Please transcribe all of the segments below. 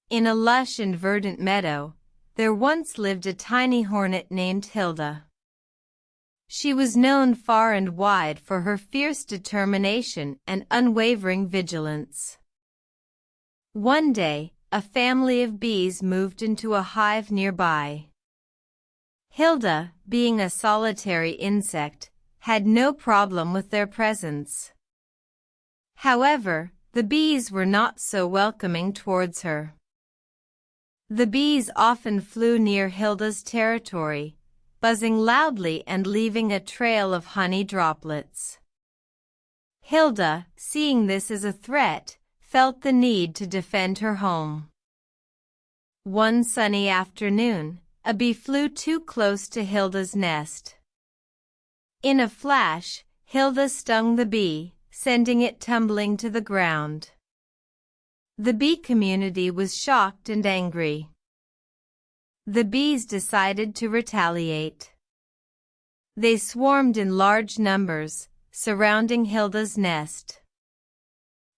In a lush and verdant meadow, there once lived a tiny hornet named Hilda. She was known far and wide for her fierce determination and unwavering vigilance. One day, a family of bees moved into a hive nearby. Hilda, being a solitary insect, had no problem with their presence. However, the bees were not so welcoming towards her. The bees often flew near Hilda's territory, buzzing loudly and leaving a trail of honey droplets. Hilda, seeing this as a threat, felt the need to defend her home. One sunny afternoon, a bee flew too close to Hilda's nest. In a flash, Hilda stung the bee, sending it tumbling to the ground. The bee community was shocked and angry. The bees decided to retaliate. They swarmed in large numbers, surrounding Hilda's nest.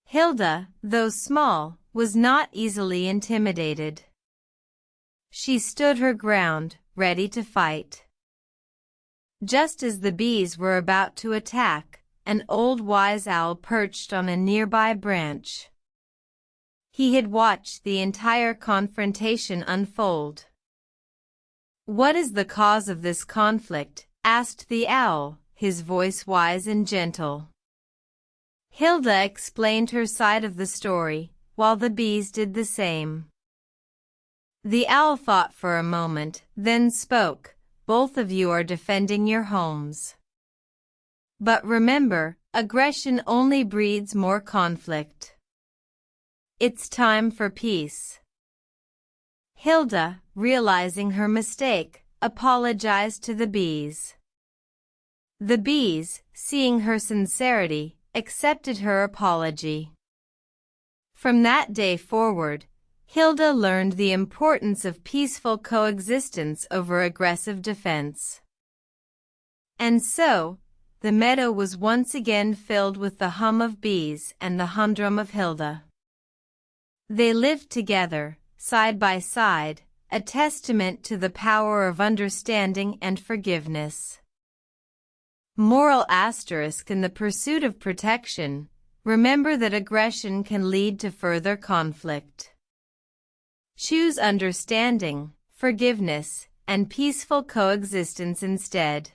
Hilda, though small, was not easily intimidated. She stood her ground, ready to fight. Just as the bees were about to attack, an old wise owl perched on a nearby branch. He had watched the entire confrontation unfold. "What is the cause of this conflict?" asked the owl, his voice wise and gentle. Hilda explained her side of the story, while the bees did the same. The owl thought for a moment, then spoke, "Both of you are defending your homes. But remember, aggression only breeds more conflict. It's time for peace." Hilda, realizing her mistake, apologized to the bees. The bees, seeing her sincerity, accepted her apology. From that day forward, Hilda learned the importance of peaceful coexistence over aggressive defense. And so, the meadow was once again filled with the hum of bees and the humdrum of Hilda. They lived together, side by side, a testament to the power of understanding and forgiveness. Moral asterisk: in the pursuit of protection, remember that aggression can lead to further conflict. Choose understanding, forgiveness, and peaceful coexistence instead.